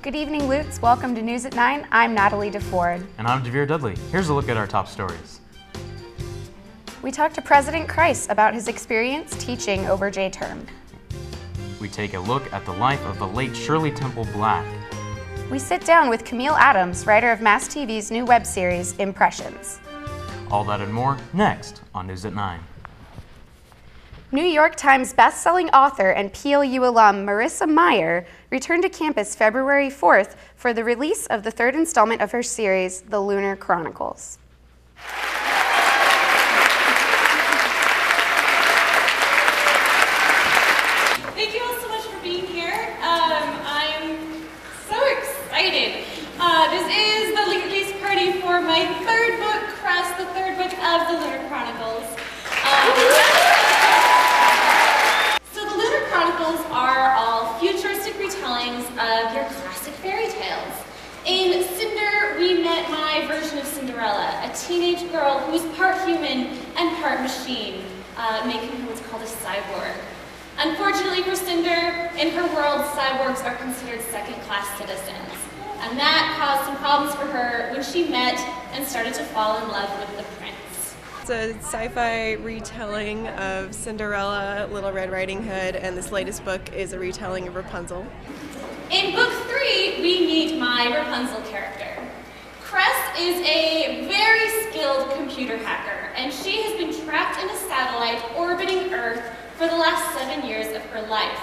Good evening, Lutz. Welcome to News at 9. I'm Natalie DeFord. And I'm Devere Dudley. Here's a look at our top stories. We talked to President Krise about his experience teaching over J-term. We take a look at the life of the late Shirley Temple Black. We sit down with Camille Adams, writer of Mast TV's new web series, Impressions. All that and more next on News at 9. New York Times bestselling author and PLU alum Marissa Meyer returned to campus February 4th for the release of the third installment of her series, The Lunar Chronicles. Thank you all so much for being here. I'm so excited. This is the release party for my third book, Krise, the third book of The Lunar Chronicles. Are all futuristic retellings of your classic fairy tales. In Cinder, we met my version of Cinderella, a teenage girl who is part human and part machine, making her what's called a cyborg. Unfortunately for Cinder, in her world, cyborgs are considered second-class citizens, and that caused some problems for her when she met and started to fall in love with the prince. It's a sci-fi retelling of Cinderella, Little Red Riding Hood, and this latest book is a retelling of Rapunzel. In book 3, we meet my Rapunzel character. Cress is a very skilled computer hacker, and she has been trapped in a satellite orbiting Earth for the last 7 years of her life,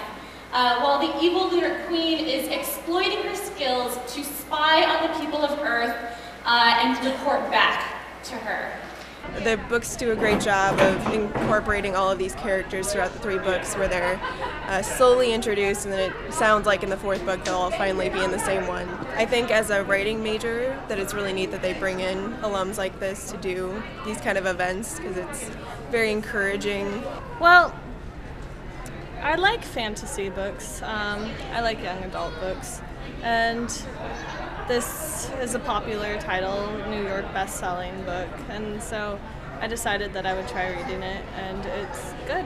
while the evil Lunar Queen is exploiting her skills to spy on the people of Earth and report back to her. The books do a great job of incorporating all of these characters throughout the 3 books, where they're slowly introduced, and then it sounds like in the 4th book they'll all finally be in the same one. I think as a writing major that it's really neat that they bring in alums like this to do these kind of events, because it's very encouraging. Well, I like fantasy books. I like young adult books, and this is a popular title, New York best-selling book, and so I decided that I would try reading it, and it's good.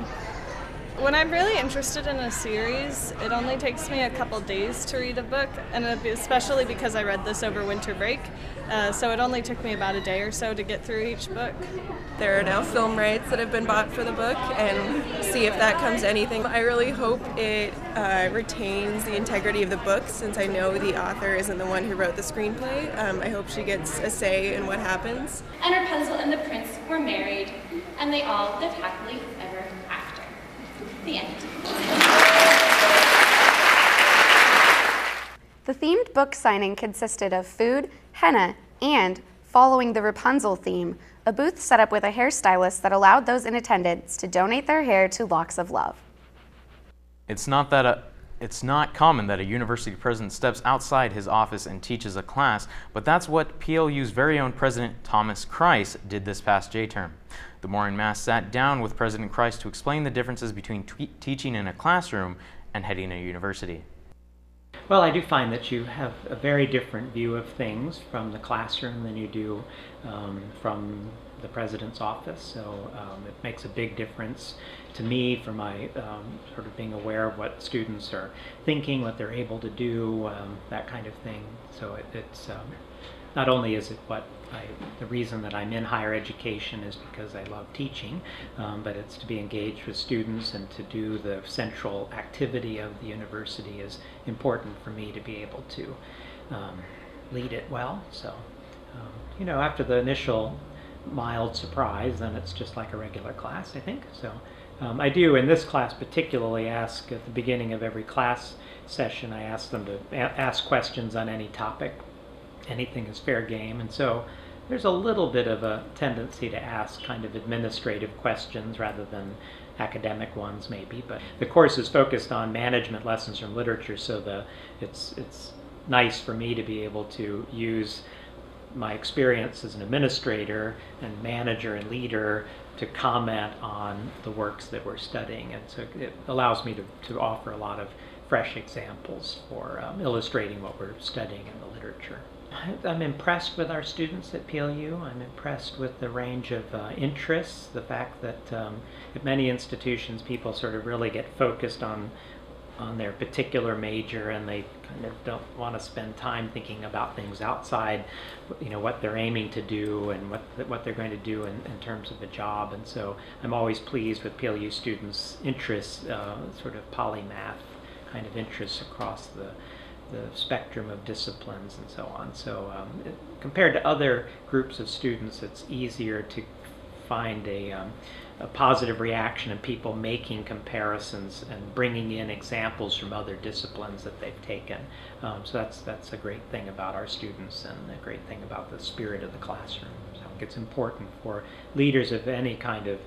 When I'm really interested in a series, it only takes me a couple days to read a book, and especially because I read this over winter break, so it only took me about a day or so to get through each book. There are now film rights that have been bought for the book, and see if that comes to anything. I really hope it retains the integrity of the book, since I know the author isn't the one who wrote the screenplay. I hope she gets a say in what happens. And Rapunzel and the prince were married, and they all lived happily ever after. The end. The themed book signing consisted of food, henna, and, following the Rapunzel theme, a booth set up with a hairstylist that allowed those in attendance to donate their hair to Locks of Love. It's not common that a university president steps outside his office and teaches a class, but that's what PLU's very own President Thomas Krise did this past J-term. The Morin Mast sat down with President Krise to explain the differences between teaching in a classroom and heading a university. Well, I do find that you have a very different view of things from the classroom than you do from the president's office, so it makes a big difference to me for my sort of being aware of what students are thinking, what they're able to do, that kind of thing. So it's not only is it the reason that I'm in higher education is because I love teaching, but it's to be engaged with students and to do the central activity of the university is important for me to be able to lead it well. So, you know, after the initial mild surprise, then it's just like a regular class, I think. So I do, in this class particularly, ask at the beginning of every class session, I ask them to ask questions on any topic. Anything is fair game, and so there's a little bit of a tendency to ask kind of administrative questions rather than academic ones maybe, but the course is focused on management lessons from literature, so it's nice for me to be able to use my experience as an administrator and manager and leader to comment on the works that we're studying, and so it allows me to offer a lot of fresh examples for illustrating what we're studying in the literature. I'm impressed with our students at PLU. I'm impressed with the range of interests, the fact that at many institutions people sort of really get focused on on their particular major, and they kind of don't want to spend time thinking about things outside, what they're aiming to do and what they're going to do in terms of a job. And so I'm always pleased with PLU students' interests, sort of polymath kind of interests across the spectrum of disciplines and so on. So compared to other groups of students, it's easier to find a positive reaction in people making comparisons and bringing in examples from other disciplines that they've taken. So that's a great thing about our students and a great thing about the spirit of the classroom. So I think it's important for leaders of any kind of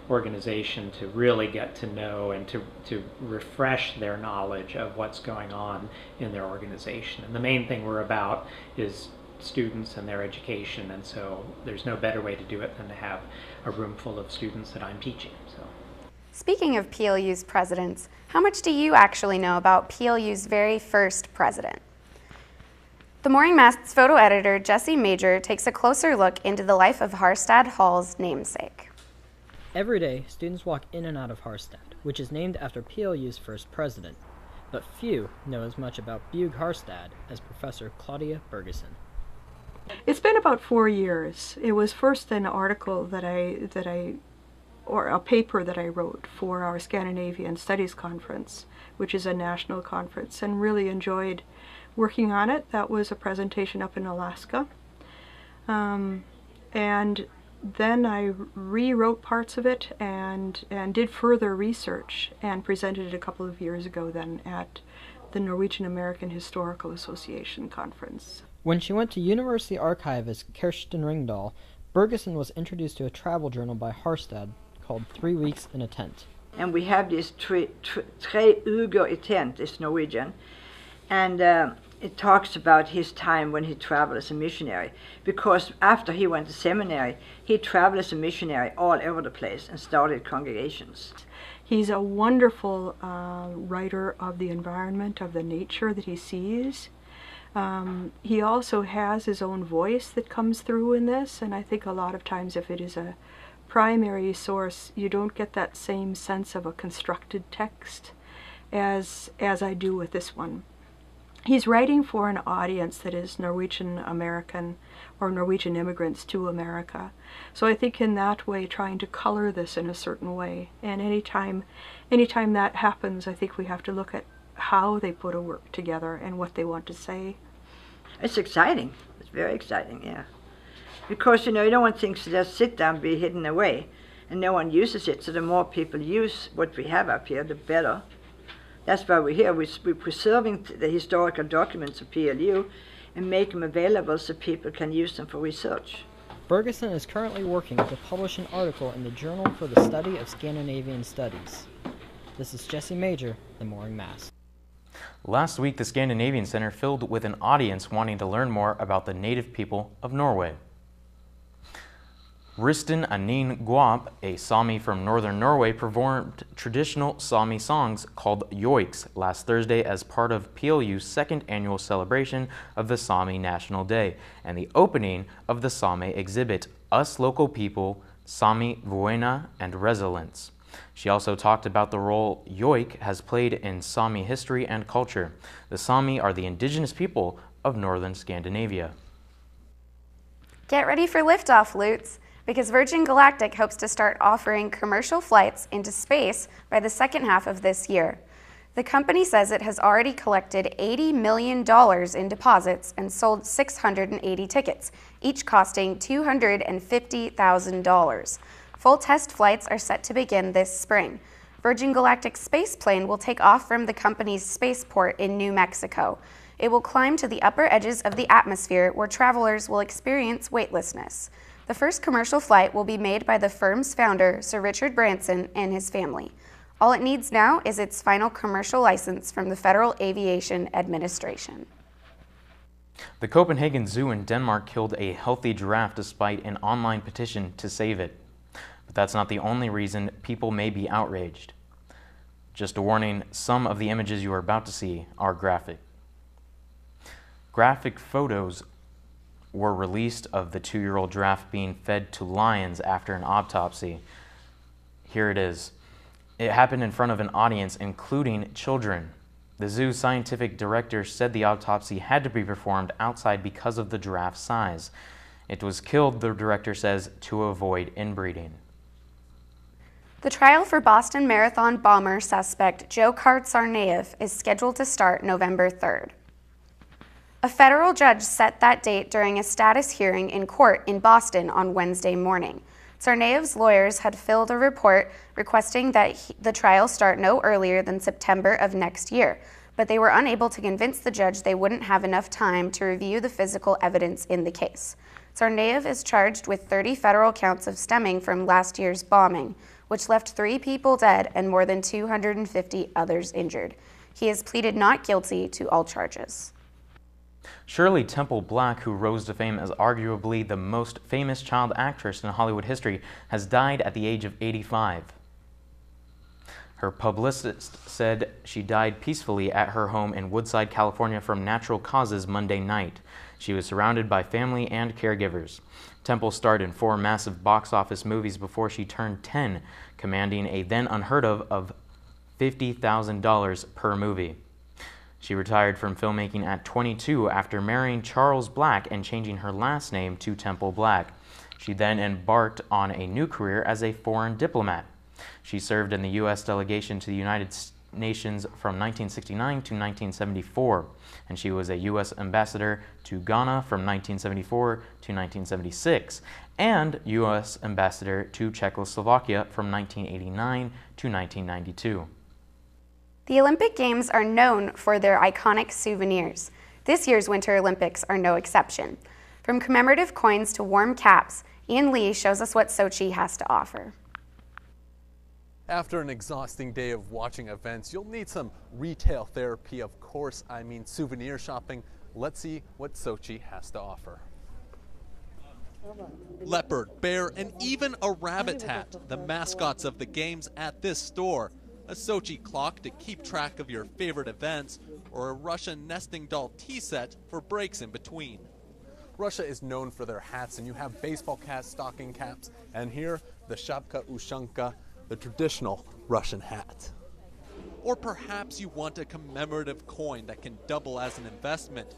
organization to really get to know and to refresh their knowledge of what's going on in their organization. And the main thing we're about is students and their education, and so there's no better way to do it than to have a room full of students that I'm teaching. So, speaking of PLU's presidents, how much do you actually know about PLU's very first president? The Morning Mast's photo editor, Jesse Major, takes a closer look into the life of Harstad Hall's namesake. Every day, students walk in and out of Harstad, which is named after PLU's first president. But few know as much about Bug Harstad as Professor Claudia Bergeson. It's been about 4 years. It was first an article or a paper that I wrote for our Scandinavian Studies Conference, which is a national conference, and really enjoyed working on it. That was a presentation up in Alaska. And then I rewrote parts of it and did further research and presented it a couple of years ago then at the Norwegian American Historical Association conference. When she went to university archivist Kirsten Ringdahl, Bergeson was introduced to a travel journal by Harstad called 3 Weeks in a Tent. And we have this tre uger i tent, it's Norwegian, and it talks about his time when he traveled as a missionary, because after he went to seminary, he traveled as a missionary all over the place and started congregations. He's a wonderful writer of the environment, of the nature that he sees. He also has his own voice that comes through in this, and I think a lot of times if it is a primary source, you don't get that same sense of a constructed text as I do with this one. He's writing for an audience that is Norwegian American or Norwegian immigrants to America. So I think in that way trying to color this in a certain way. And anytime that happens, I think we have to look at how they put a work together and what they want to say. It's exciting. It's very exciting, yeah. Because, you don't want things to just sit down and be hidden away, and no one uses it. So the more people use what we have up here, the better. That's why we're here. We're preserving the historical documents of PLU and make them available so people can use them for research. Bergeson is currently working to publish an article in the Journal for the Study of Scandinavian Studies. This is Jesse Major, The Morning Mass. Last week, the Scandinavian Center filled with an audience wanting to learn more about the native people of Norway. Ristin Anin Guap, a Sami from northern Norway, performed traditional Sami songs called joiks last Thursday as part of PLU's second annual celebration of the Sami National Day and the opening of the Sami exhibit, Us Local People, Sami Voina and Resilience. She also talked about the role joik has played in Sami history and culture. The Sami are the indigenous people of northern Scandinavia. Get ready for liftoff, Lutz, because Virgin Galactic hopes to start offering commercial flights into space by the second half of this year. The company says it has already collected $80 million in deposits and sold 680 tickets, each costing $250,000. Full test flights are set to begin this spring. Virgin Galactic's spaceplane will take off from the company's spaceport in New Mexico. It will climb to the upper edges of the atmosphere where travelers will experience weightlessness. The first commercial flight will be made by the firm's founder, Sir Richard Branson, and his family. All it needs now is its final commercial license from the Federal Aviation Administration. The Copenhagen Zoo in Denmark killed a healthy giraffe despite an online petition to save it. But that's not the only reason people may be outraged. Just a warning, some of the images you are about to see are graphic. Graphic photos were released of the 2-year-old giraffe being fed to lions after an autopsy. Here it is. It happened in front of an audience, including children. The zoo's scientific director said the autopsy had to be performed outside because of the giraffe's size. It was killed, the director says, to avoid inbreeding. The trial for Boston Marathon bomber suspect Dzhokhar Tsarnaev is scheduled to start November 3rd. A federal judge set that date during a status hearing in court in Boston on Wednesday morning. Tsarnaev's lawyers had filed a report requesting that the trial start no earlier than September of next year, but they were unable to convince the judge they wouldn't have enough time to review the physical evidence in the case. Tsarnaev is charged with 30 federal counts of stemming from last year's bombing, which left 3 people dead and more than 250 others injured. He has pleaded not guilty to all charges. Shirley Temple Black, who rose to fame as arguably the most famous child actress in Hollywood history, has died at the age of 85. Her publicist said she died peacefully at her home in Woodside, California from natural causes Monday night. She was surrounded by family and caregivers. Temple starred in 4 massive box office movies before she turned 10, commanding a then unheard of $50,000 per movie. She retired from filmmaking at 22 after marrying Charles Black and changing her last name to Temple Black. She then embarked on a new career as a foreign diplomat. She served in the U.S. delegation to the United Nations from 1969 to 1974, and she was a U.S. ambassador to Ghana from 1974 to 1976, and U.S. ambassador to Czechoslovakia from 1989 to 1992. The Olympic Games are known for their iconic souvenirs. This year's Winter Olympics are no exception. From commemorative coins to warm caps, Ian Lee shows us what Sochi has to offer. After an exhausting day of watching events, you'll need some retail therapy, of course, I mean souvenir shopping. Let's see what Sochi has to offer. Leopard, bear, and even a rabbit hat, the mascots of the games at this store. A Sochi clock to keep track of your favorite events, or a Russian nesting doll tea set for breaks in between. Russia is known for their hats, and you have baseball caps, stocking caps, and here, the shapka ushanka, the traditional Russian hat. Or perhaps you want a commemorative coin that can double as an investment.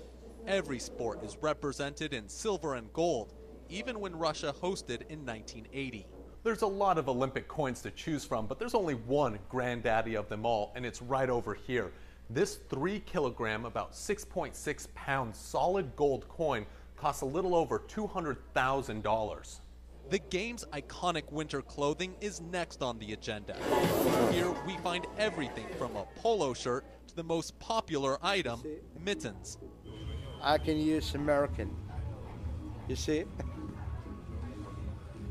Every sport is represented in silver and gold, even when Russia hosted in 1980. There's a lot of Olympic coins to choose from, but there's only one granddaddy of them all, and it's right over here. This 3 kilogram, about 6.6 pound solid gold coin costs a little over $200,000. The game's iconic winter clothing is next on the agenda. Here we find everything from a polo shirt to the most popular item, mittens. I can use American, you see?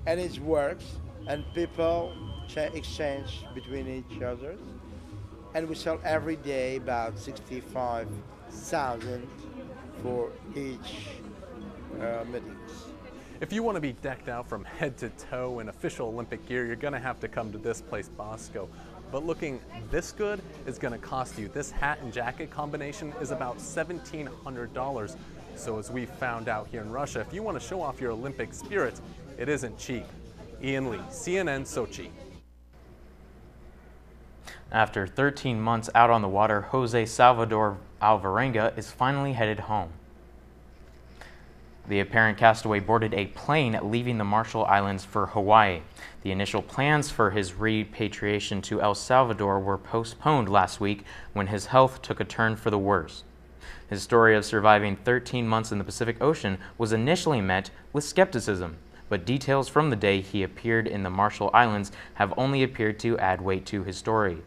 And it works, and people exchange between each other. And we sell every day about 65,000 for each mittens. If you want to be decked out from head to toe in official Olympic gear, you're going to have to come to this place, Bosco. But looking this good is going to cost you. This hat and jacket combination is about $1,700. So as we found out here in Russia, if you want to show off your Olympic spirit, it isn't cheap. Ian Lee, CNN, Sochi. After 13 months out on the water, Jose Salvador Alvarenga is finally headed home. The apparent castaway boarded a plane leaving the Marshall Islands for Hawaii. The initial plans for his repatriation to El Salvador were postponed last week when his health took a turn for the worse. His story of surviving 13 months in the Pacific Ocean was initially met with skepticism, but details from the day he appeared in the Marshall Islands have only appeared to add weight to his story.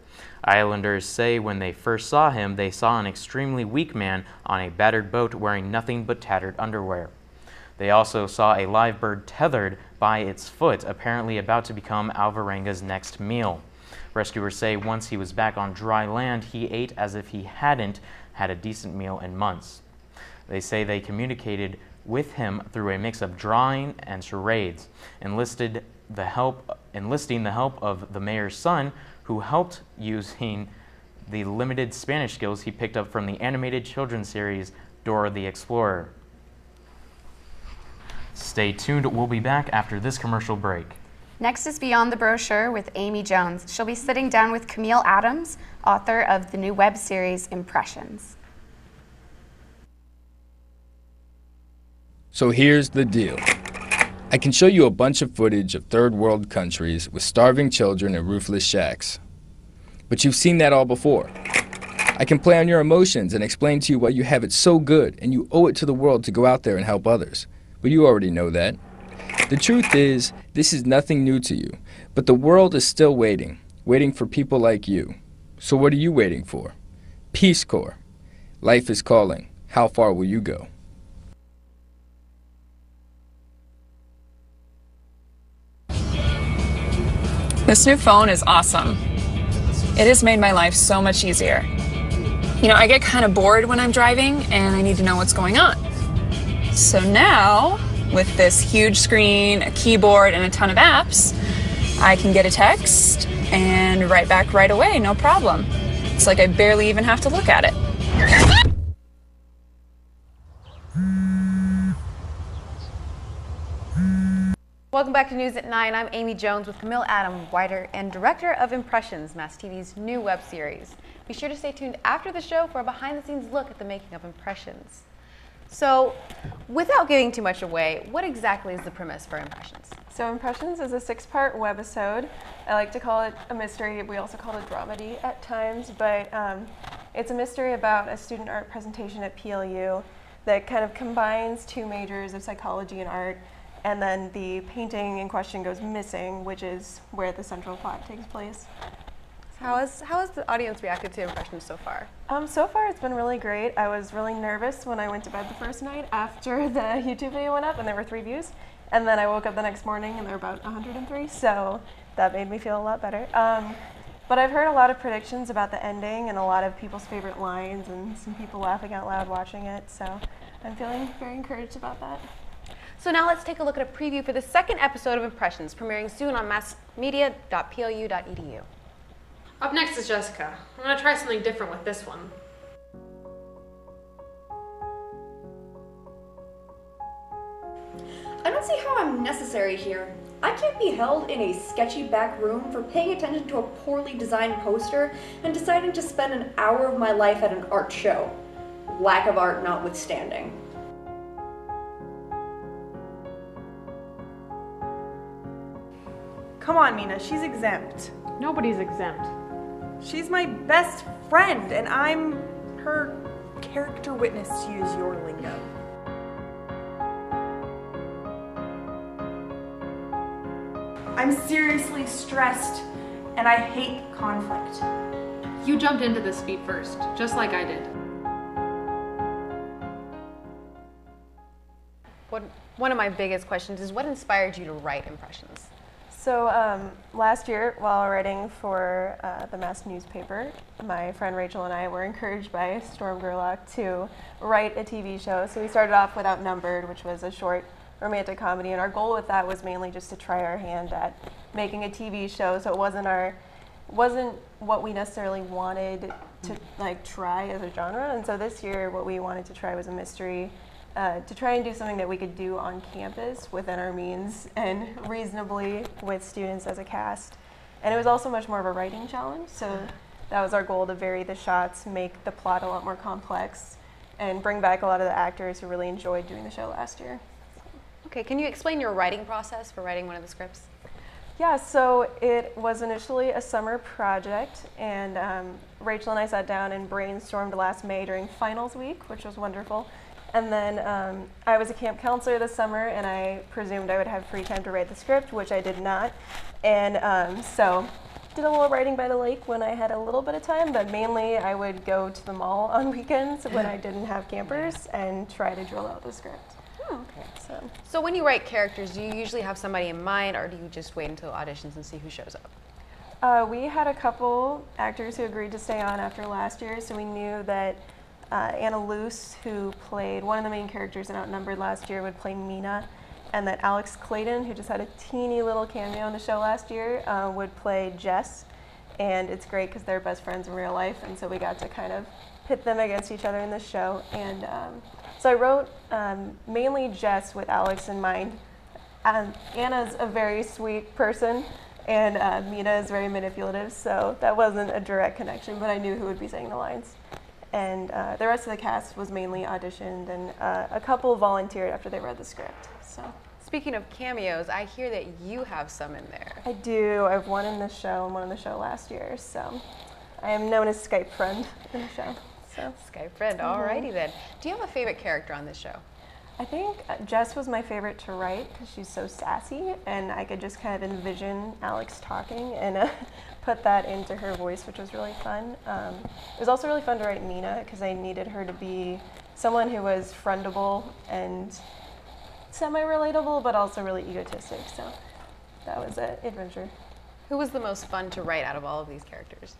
Islanders say when they first saw him, they saw an extremely weak man on a battered boat wearing nothing but tattered underwear. They also saw a live bird tethered by its foot, apparently about to become Alvarenga's next meal. Rescuers say once he was back on dry land, he ate as if he hadn't had a decent meal in months. They say they communicated with him through a mix of drawing and charades, enlisting the help of the mayor's son, who helped using the limited Spanish skills he picked up from the animated children's series Dora the Explorer. Stay tuned, we'll be back after this commercial break. Next is Beyond the Brochure with Amy Jones. She'll be sitting down with Camille Adams, author of the new web series Impressions. So here's the deal. I can show you a bunch of footage of third world countries with starving children and roofless shacks. But you've seen that all before. I can play on your emotions and explain to you why you have it so good and you owe it to the world to go out there and help others. But you already know that. The truth is, this is nothing new to you, but the world is still waiting for people like you. So what are you waiting for? Peace Corps. Life is calling. How far will you go? This new phone is awesome. It has made my life so much easier. You know, I get kind of bored when I'm driving and I need to know what's going on. So now, with this huge screen, a keyboard, and a ton of apps, I can get a text and write back right away, no problem. It's like I barely even have to look at it. Welcome back to News at 9. I'm Amy Jones with Camille Adams, writer and director of Impressions, Mast TV's new web series. Be sure to stay tuned after the show for a behind-the-scenes look at the making of Impressions. So, without giving too much away, what exactly is the premise for Impressions? So Impressions is a 6-part webisode. I like to call it a mystery. We also call it a dramedy at times, but it's a mystery about a student art presentation at PLU that kind of combines 2 majors of psychology and art, and then the painting in question goes missing, which is where the central plot takes place. How has the audience reacted to Impressions so far? So far it's been really great. I was really nervous when I went to bed the first night after the YouTube video went up and there were 3 views. And then I woke up the next morning and there were about 103, so that made me feel a lot better. But I've heard a lot of predictions about the ending and a lot of people's favorite lines and some people laughing out loud watching it, so I'm feeling very encouraged about that. So now let's take a look at a preview for the 2nd episode of Impressions, premiering soon on massmedia.plu.edu. Up next is Jessica. I'm going to try something different with this one. I don't see how I'm necessary here. I can't be held in a sketchy back room for paying attention to a poorly designed poster and deciding to spend an hour of my life at an art show. Lack of art notwithstanding. Come on, Mina, she's exempt. Nobody's exempt. She's my best friend, and I'm her character witness, to use your lingo. I'm seriously stressed, and I hate conflict. You jumped into this feat first, just like I did. One of my biggest questions is what inspired you to write Impressions? So last year, while writing for the Mast newspaper, my friend Rachel and I were encouraged by Storm Gerlach to write a TV show. So we started off with Outnumbered, which was a short romantic comedy, and our goal with that was mainly just to try our hand at making a TV show. So it wasn't what we necessarily wanted to try as a genre. And so this year, what we wanted to try was a mystery. To try and do something that we could do on campus within our means and reasonably with students as a cast. And it was also much more of a writing challenge, so that was our goal, to vary the shots, make the plot a lot more complex, and bring back a lot of the actors who really enjoyed doing the show last year. Okay, can you explain your writing process for writing one of the scripts? Yeah, so it was initially a summer project, and Rachel and I sat down and brainstormed last May during finals week, which was wonderful. And then I was a camp counselor this summer, and I presumed I would have free time to write the script, which I did not. And so did a little writing by the lake when I had a little bit of time, but mainly I would go to the mall on weekends when I didn't have campers and try to drill out the script. Oh, okay. So when you write characters, do you usually have somebody in mind, or do you just wait until auditions and see who shows up? We had a couple actors who agreed to stay on after last year, so we knew that Anna Luce, who played one of the main characters in Outnumbered last year, would play Mina, and that Alex Clayton, who just had a teeny little cameo in the show last year, would play Jess. And it's great because they're best friends in real life, and so we got to kind of pit them against each other in this show. And so I wrote mainly Jess with Alex in mind. Anna's a very sweet person, and Mina is very manipulative, so that wasn't a direct connection, but I knew who would be saying the lines. And the rest of the cast was mainly auditioned, and a couple volunteered after they read the script. So. Speaking of cameos, I hear that you have some in there. I do. I've one in the show and one in the show last year, so I am known as Skype friend in the show. So. Skype friend, alrighty then. Do you have a favorite character on this show? I think Jess was my favorite to write because she's so sassy, and I could just kind of envision Alex talking and put that into her voice, which was really fun. It was also really fun to write Mina because I needed her to be someone who was friendable and semi-relatable, but also really egotistic, so that was an adventure. Who was the most fun to write out of all of these characters?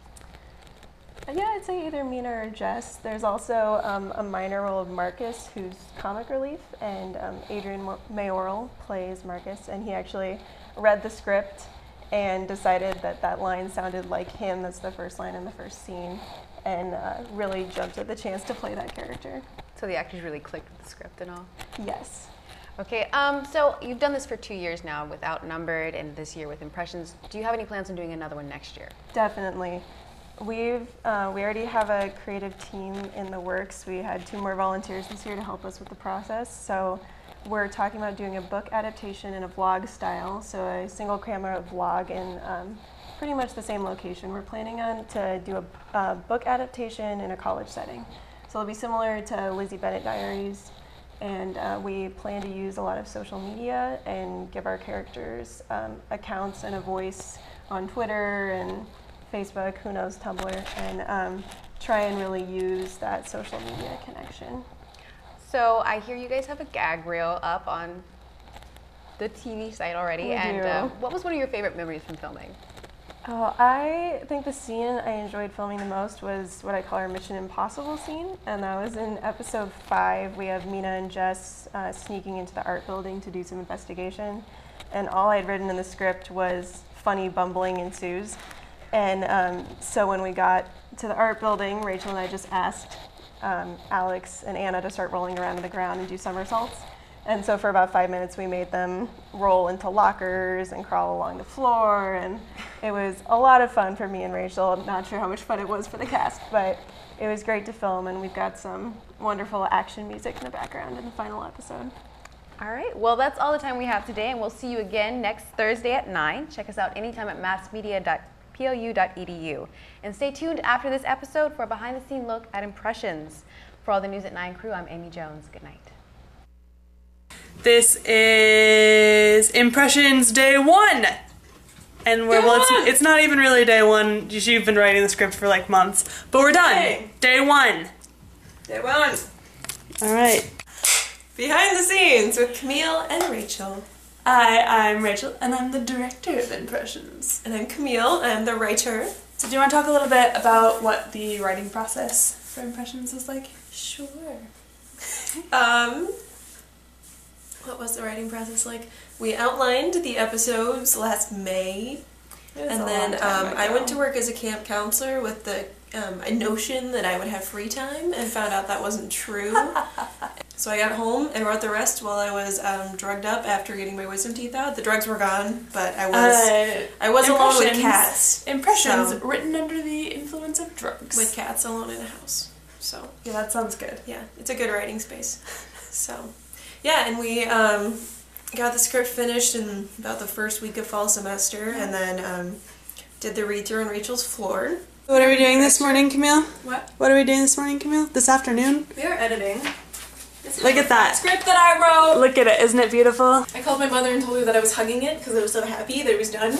Yeah, I'd say either Mina or Jess. There's also a minor role of Marcus, who's comic relief, and Adrian Mayoral plays Marcus, and he actually read the script and decided that that line sounded like him. That's the first line in the first scene, and really jumped at the chance to play that character. So the actors really clicked with the script and all? Yes. Okay, so you've done this for 2 years now with Outnumbered and this year with Impressions. Do you have any plans on doing another one next year? Definitely. We already have a creative team in the works. We had 2 more volunteers this year to help us with the process. So we're talking about doing a book adaptation in a vlog style, so a single camera vlog in pretty much the same location. We're planning on to do a book adaptation in a college setting. So it'll be similar to Lizzie Bennet Diaries, and we plan to use a lot of social media and give our characters accounts and a voice on Twitter and Facebook, who knows, Tumblr, and try and really use that social media connection. So I hear you guys have a gag reel up on the TV site already. We do. What was one of your favorite memories from filming? Oh, I think the scene I enjoyed filming the most was what I call our Mission Impossible scene, and that was in episode 5. We have Mina and Jess sneaking into the art building to do some investigation, and all I'd written in the script was funny bumbling ensues. And so when we got to the art building, Rachel and I just asked Alex and Anna to start rolling around on the ground and do somersaults. And so for about 5 minutes, we made them roll into lockers and crawl along the floor. And it was a lot of fun for me and Rachel. I'm not sure how much fun it was for the cast, but it was great to film. And we've got some wonderful action music in the background in the final episode. All right, well, that's all the time we have today. And we'll see you again next Thursday at 9. Check us out anytime at massmedia.plu.edu. And stay tuned after this episode for a behind-the-scenes look at Impressions. For all the News at 9 crew, I'm Amy Jones. Good night. This is Impressions Day 1. And we're, well, it's not even really day 1. You've been writing the script for like months. But we're done. Hey. Day 1. Day 1. Alright. Behind the scenes with Camille and Rachel. I'm Rachel, and I'm the director of Impressions. And I'm Camille, I'm the writer. So do you want to talk a little bit about what the writing process for Impressions is like? Sure. What was the writing process like? We outlined the episodes last May, and then I went to work as a camp counselor with the a notion that I would have free time, and found out that wasn't true. So I got home and wrote the rest while I was drugged up after getting my wisdom teeth out. The drugs were gone, but I was alone with cats. Impressions written under the influence of drugs. With cats alone in a house. So yeah, that sounds good. Yeah, it's a good writing space. So yeah, and we got the script finished in about the first week of fall semester, and then did the read-through on Rachel's floor. What are we doing this morning, Camille? What? What are we doing this morning, Camille? This afternoon? We are editing. Look at that. Script that I wrote! Look at it, isn't it beautiful? I called my mother and told her that I was hugging it because I was so happy that it was done.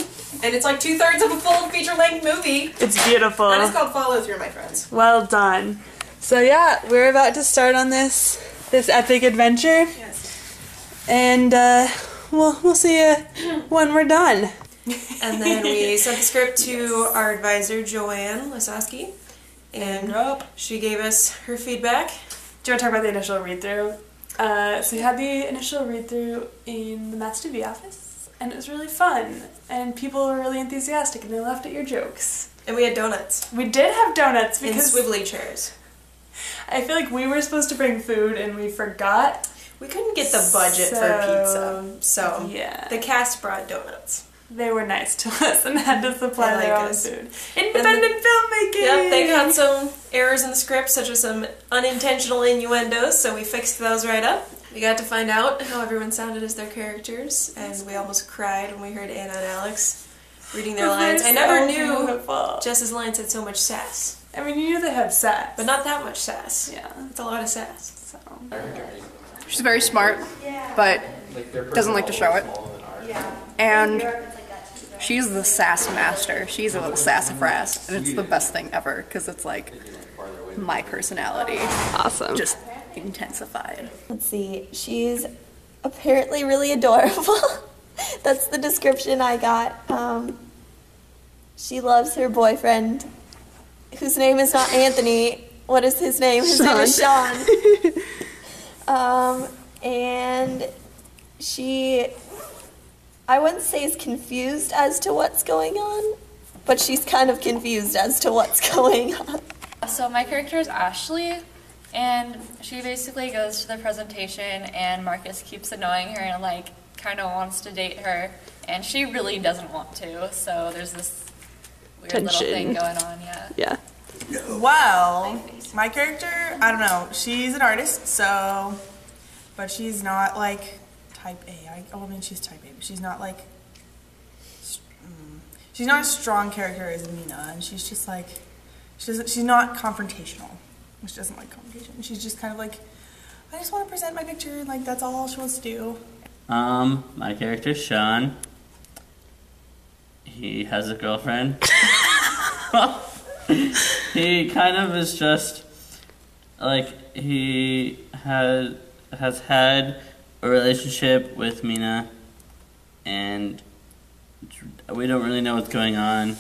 And it's like 2/3 of a full feature-length movie. It's beautiful. And it's called Follow Through, my friends. Well done. So yeah, we're about to start on this epic adventure. Yes. And we'll see you when we're done. And then we sent the script to our advisor, Joanne Lasowski, and she gave us her feedback. Do you want to talk about the initial read-through? So we had the initial read-through in the Mast TV office, and it was really fun, and people were really enthusiastic, and they laughed at your jokes. And we had donuts. We did have donuts because... And swivelly chairs. I feel like we were supposed to bring food, and we forgot. We couldn't get the budget for pizza, so the cast brought donuts. They were nice to us and had to supply their own food. Independent filmmaking! Yep, they got some errors in the script, such as some unintentional innuendos, so we fixed those right up. We got to find out how everyone sounded as their characters, and we almost cried when we heard Anna and Alex reading their lines. I never knew Jess's lines had so much sass. I mean, you knew they had sass. But not that much sass. Yeah. It's a lot of sass. She's very smart, but doesn't like to show it. And she's the sass master. She's a little sassafras, and it's the best thing ever because it's like my personality. Awesome. Just intensified. Let's see. She's apparently really adorable. That's the description I got. She loves her boyfriend, whose name is not Anthony. What is his name? His name is Sean. And she, I wouldn't say is confused as to what's going on, but she's kind of confused as to what's going on. So my character is Ashley, and she basically goes to the presentation and Marcus keeps annoying her and like kind of wants to date her, and she really doesn't want to, so there's this weird little thing going on, Yeah. Well, my character, I don't know, she's an artist, so, but she's not like type A. I mean, she's type A, but she's not like, she's not a strong character as Mina, and she's just like, she's not confrontational. She doesn't like confrontation. She's just kind of like, I just want to present my picture, like that's all she wants to do. My character's Sean. He has a girlfriend. He kind of is just like he has had a relationship with Mina, and we don't really know what's going on,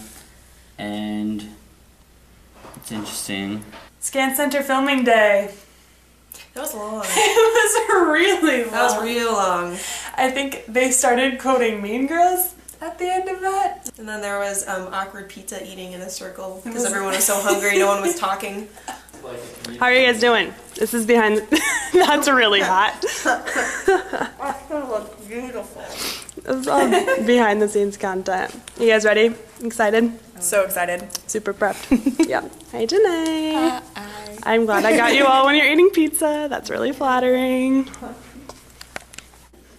and it's interesting. Scan Center filming day. That was long. It was really long. That was real long. I think they started quoting Mean Girls at the end of that. And then there was awkward pizza eating in a circle because everyone was so hungry, no one was talking. How are you guys doing? This is behind. That's really hot. That looks beautiful. This is all behind the scenes content. You guys ready? Excited? So excited. Super prepped. Yeah. Hi, Janae. I'm glad I got you all when you're eating pizza. That's really flattering.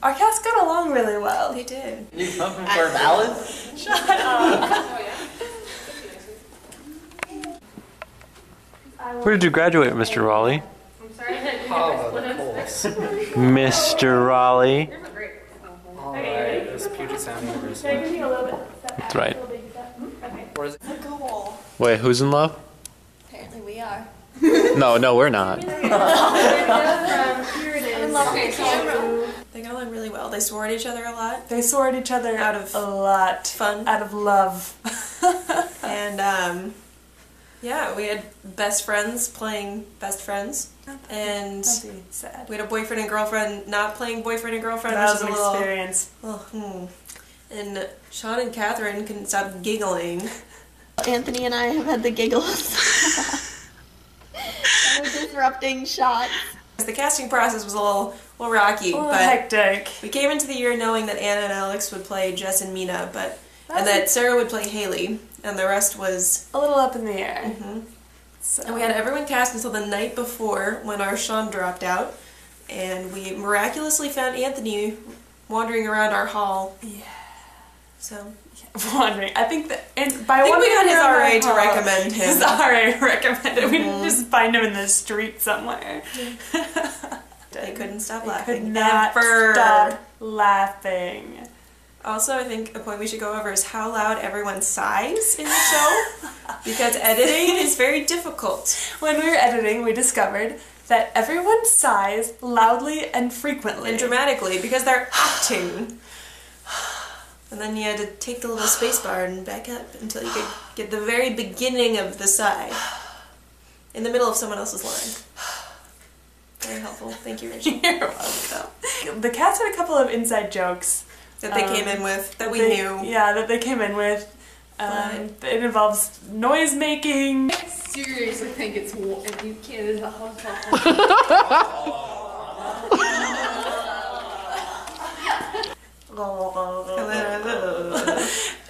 Our cast got along really well. They did. You pumping for a ballad? Shut up. Where did you graduate, Mr. Raleigh? I'm sorry. Oh, Mr. Raleigh. Alright, it was Puget Sound University. That's right. Or is it? Wait, who's in love? Apparently we are. No, we're not. They got along really well. They swore at each other a lot. They swore at each other out of a lot. Fun. Out of love. And yeah, we had best friends playing best friends. And That'd be sad. we had a boyfriend and girlfriend not playing boyfriend and girlfriend. That which was an is a little, experience. And Sean and Catherine couldn't stop giggling. Anthony and I have had the giggles. We're disrupting shots. The casting process was a little rocky, A little but hectic. we came into the year knowing that Anna and Alex would play Jess and Mina, and that Sarah would play Haley, and the rest was a little up in the air. So. And we had everyone cast until the night before when our Sean dropped out, and we miraculously found Anthony wandering around our hall. Yeah. So. Wandering. I think that we got his RA to recommend him. His RA recommended. We didn't just find him in the street somewhere. They couldn't stop laughing. Could not stop laughing. Also, I think a point we should go over is how loud everyone sighs in the show, because editing is very difficult. When we were editing, we discovered that everyone sighs loudly and frequently. And dramatically, because they're acting. And then you had to take the little space bar and back up until you could get the very beginning of the sigh. In the middle of someone else's line. Very helpful. Thank you, Rachel. You're welcome. The cast had a couple of inside jokes. That they came in with, that we knew. Yeah, that they came in with. It involves noise making. I seriously think it's warm. You can't.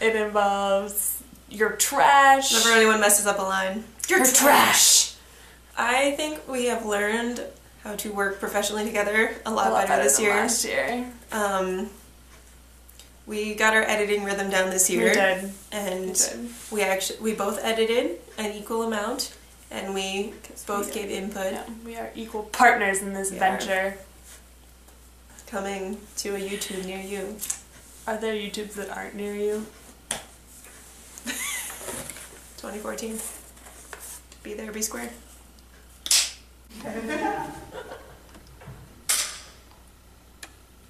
It involves your trash. Whenever anyone messes up a line. Your trash. I think we have learned how to work professionally together a lot better this year. Last year. We got our editing rhythm down this year. We did. And we both edited an equal amount, and we both gave input. Yeah, we are equal partners in this venture. Coming to a YouTube near you. Are there YouTubes that aren't near you? 2014. Be there, be square.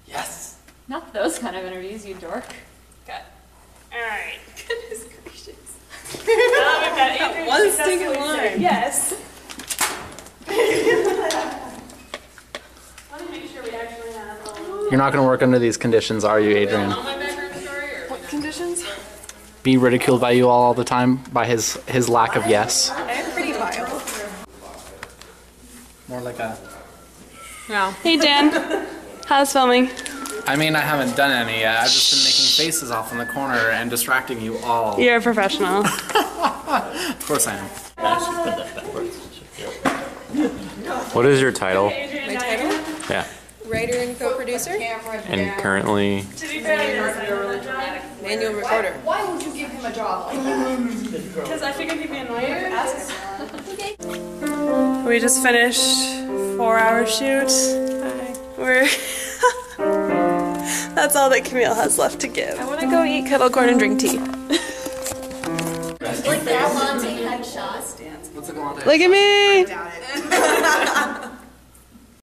Yes. Not those kind of interviews, you dork. Got. Alright. Goodness gracious. Now we've got Adrian One stinking line. Yes. You're not going to work under these conditions, are you, Adrian? What conditions? Be ridiculed by you all the time by his lack of yes. I'm pretty vile. More like a... No. Hey Dan, how's filming? I mean, I haven't done any yet. I've just been making faces off in the corner and distracting you all. You're a professional. Of course I am. What is your title? My title? Yeah. Writer and co-producer. And currently... Manual recorder. Why would you give him a job? Because I figured he'd be annoying to ask him. We just finished 4-hour shoot. We're... That's all that Camille has left to give. I want to go eat kettle corn and drink tea. Like the Galante headshot. What's a Galante? Look at me!